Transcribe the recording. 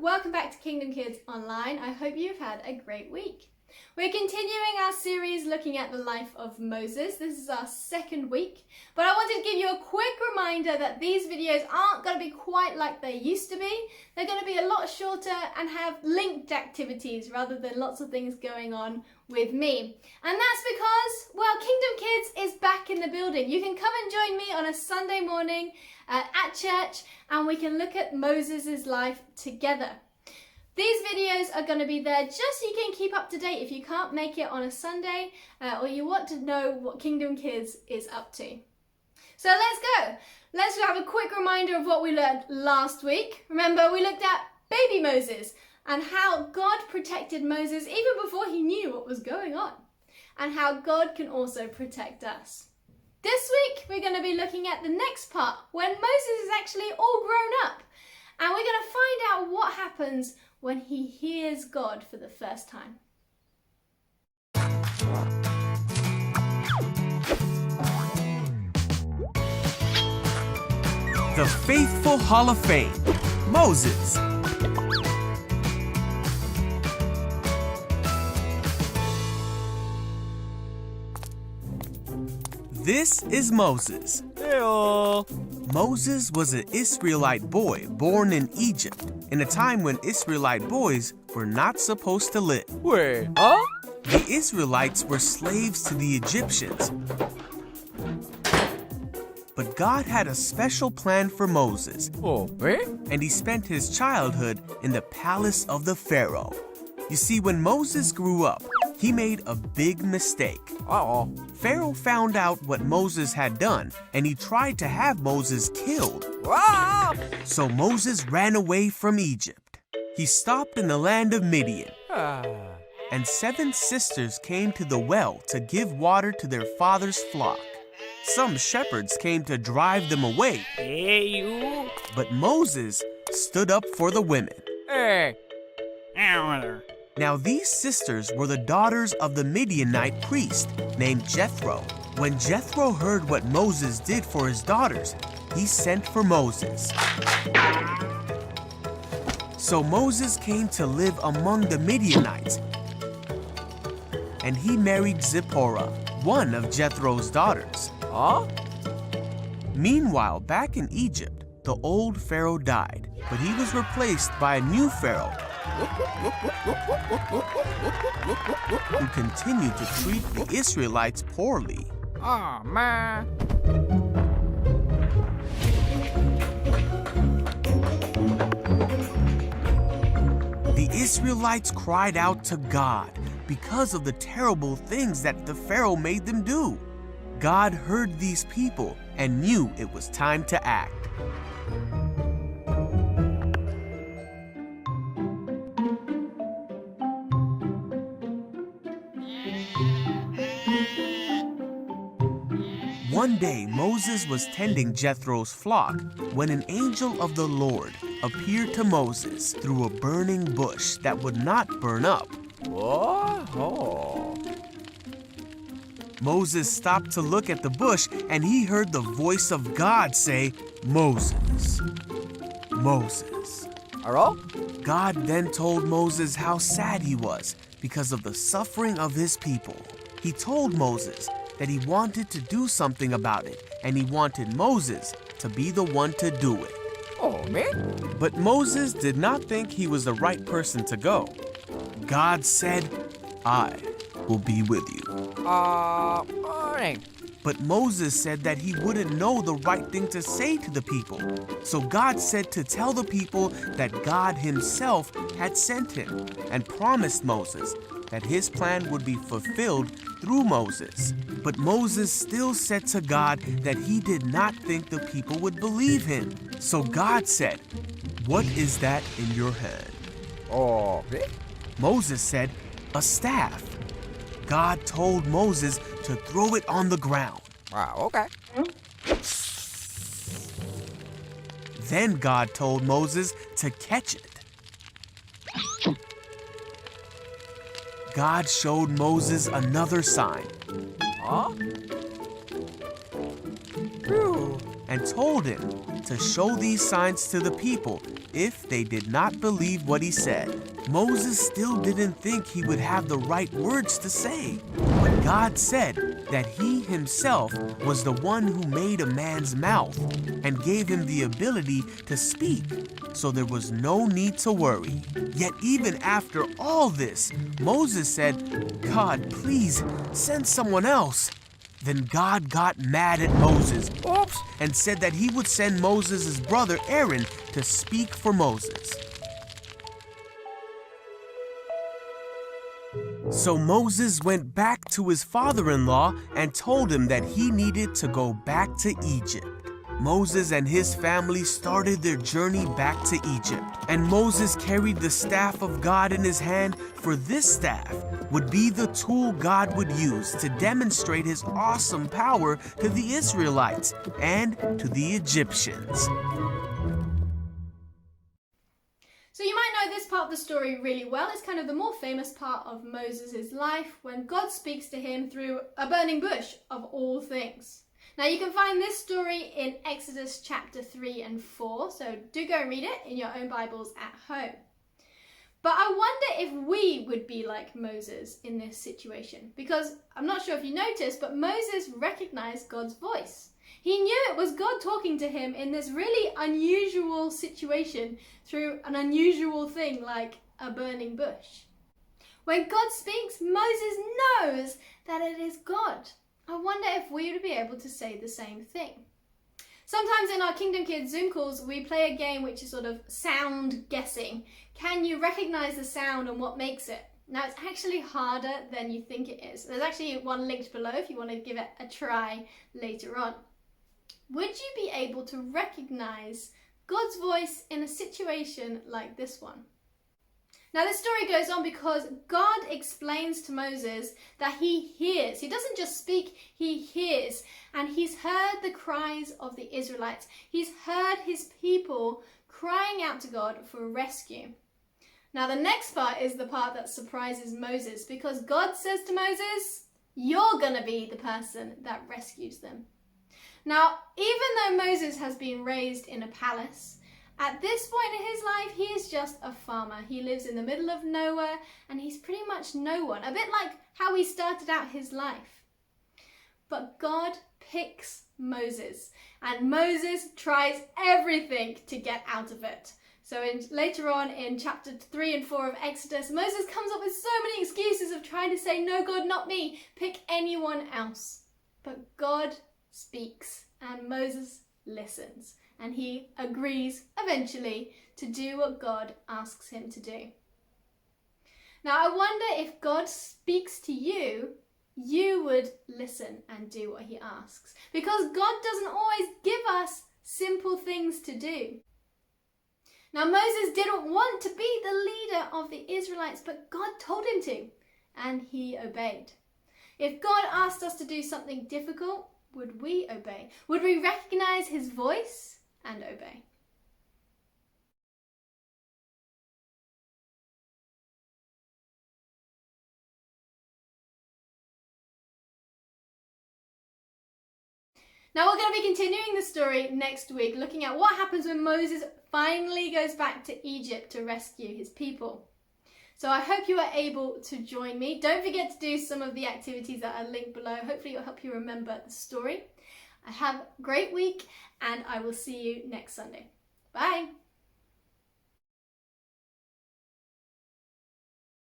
welcome back to Kingdom Kids Online. I hope you've had a great week. We're continuing our series looking at the life of Moses. This is our second week, but I wanted to give you a quick reminder that these videos aren't going to be quite like they used to be. They're going to be a lot shorter and have linked activities rather than lots of things going on with me. And that's because, well, Kingdom Kids is back in the building. You can come and join me on a Sunday morning at church and we can look at Moses' life together. These videos are going to be there just so you can keep up to date if you can't make it on a Sunday or you want to know what Kingdom Kids is up to. So let's go. Let's have a quick reminder of what we learned last week. Remember, we looked at baby Moses and how God protected Moses even before he knew what was going on, and how God can also protect us. This week, we're going to be looking at the next part when Moses is actually all grown up, and we're going to find out what happens when he hears God for the first time. The Faithful Hall of Fame, Moses. This is Moses. Heyo. Moses was an Israelite boy born in Egypt in a time when Israelite boys were not supposed to live. Wait, huh? The Israelites were slaves to the Egyptians. But God had a special plan for Moses, Oh, eh? and he spent his childhood in the palace of the Pharaoh. You see, when Moses grew up, he made a big mistake. Uh-oh. Pharaoh found out what Moses had done, and he tried to have Moses killed. Ah! So Moses ran away from Egypt. He stopped in the land of Midian, and 7 sisters came to the well to give water to their father's flock. Some shepherds came to drive them away, Hey, you. but Moses stood up for the women. Hey. Now these sisters were the daughters of the Midianite priest named Jethro. When Jethro heard what Moses did for his daughters, he sent for Moses. So Moses came to live among the Midianites, and he married Zipporah, one of Jethro's daughters. Huh? Meanwhile, back in Egypt, the old Pharaoh died, but he was replaced by a new Pharaoh who continued to treat the Israelites poorly. Oh, man. The Israelites cried out to God because of the terrible things that the Pharaoh made them do. God heard these people and knew it was time to act. One day, Moses was tending Jethro's flock when an angel of the Lord appeared to Moses through a burning bush that would not burn up. Whoa. Moses stopped to look at the bush, and he heard the voice of God say, "Moses, Moses." Hello? God then told Moses how sad he was because of the suffering of his people. He told Moses that he wanted to do something about it, and he wanted Moses to be the one to do it. Oh, man. But Moses did not think he was the right person to go. God said, "I will be with you." Morning. But Moses said that he wouldn't know the right thing to say to the people. So God said to tell the people that God himself had sent him, and promised Moses that his plan would be fulfilled through Moses. But Moses still said to God that he did not think the people would believe him. So God said, "What is that in your hand?" Oh, eh? Moses said, "A staff." God told Moses to throw it on the ground. Wow, okay. Then God told Moses to catch it. God showed Moses another sign. Huh? Phew. And told him to show these signs to the people if they did not believe what he said. Moses still didn't think he would have the right words to say. But God said that he himself was the one who made a man's mouth and gave him the ability to speak, so there was no need to worry. Yet even after all this, Moses said, "God, please send someone else." Then God got mad at Moses, and said that he would send Moses' brother Aaron to speak for Moses. So Moses went back to his father-in-law and told him that he needed to go back to Egypt. Moses and his family started their journey back to Egypt, and Moses carried the staff of God in his hand, for this staff would be the tool God would use to demonstrate his awesome power to the Israelites and to the Egyptians. So you might know this part of the story really well. It's kind of the more famous part of Moses' life when God speaks to him through a burning bush of all things. Now you can find this story in Exodus chapter 3 and 4, so do go and read it in your own Bibles at home. But I wonder if we would be like Moses in this situation, because I'm not sure if you noticed, but Moses recognized God's voice. He knew it was God talking to him in this really unusual situation through an unusual thing like a burning bush. When God speaks, Moses knows that it is God. I wonder if we would be able to say the same thing. Sometimes in our Kingdom Kids Zoom calls, we play a game which is sort of sound guessing. Can you recognize the sound and what makes it? Now, it's actually harder than you think it is. There's actually one linked below if you want to give it a try later on. Would you be able to recognize God's voice in a situation like this one? Now this story goes on because God explains to Moses that he hears. He doesn't just speak, he hears. And he's heard the cries of the Israelites. He's heard his people crying out to God for rescue. Now the next part is the part that surprises Moses, because God says to Moses, "You're going to be the person that rescues them." Now, even though Moses has been raised in a palace, at this point in his life, he is just a farmer. He lives in the middle of nowhere and he's pretty much no one, a bit like how he started out his life. But God picks Moses and Moses tries everything to get out of it. So later on in chapter 3 and 4 of Exodus, Moses comes up with so many excuses of trying to say, "No, God, not me, pick anyone else." But God speaks and Moses listens. And he agrees eventually to do what God asks him to do. Now, I wonder if God speaks to you, you would listen and do what he asks. Because God doesn't always give us simple things to do. Now, Moses didn't want to be the leader of the Israelites, but God told him to, and he obeyed. If God asked us to do something difficult, would we obey? Would we recognize his voice and obey? Now we're going to be continuing the story next week, looking at what happens when Moses finally goes back to Egypt to rescue his people. So I hope you are able to join me. Don't forget to do some of the activities that are linked below. Hopefully it'll help you remember the story. Have a great week and I will see you next Sunday. Bye.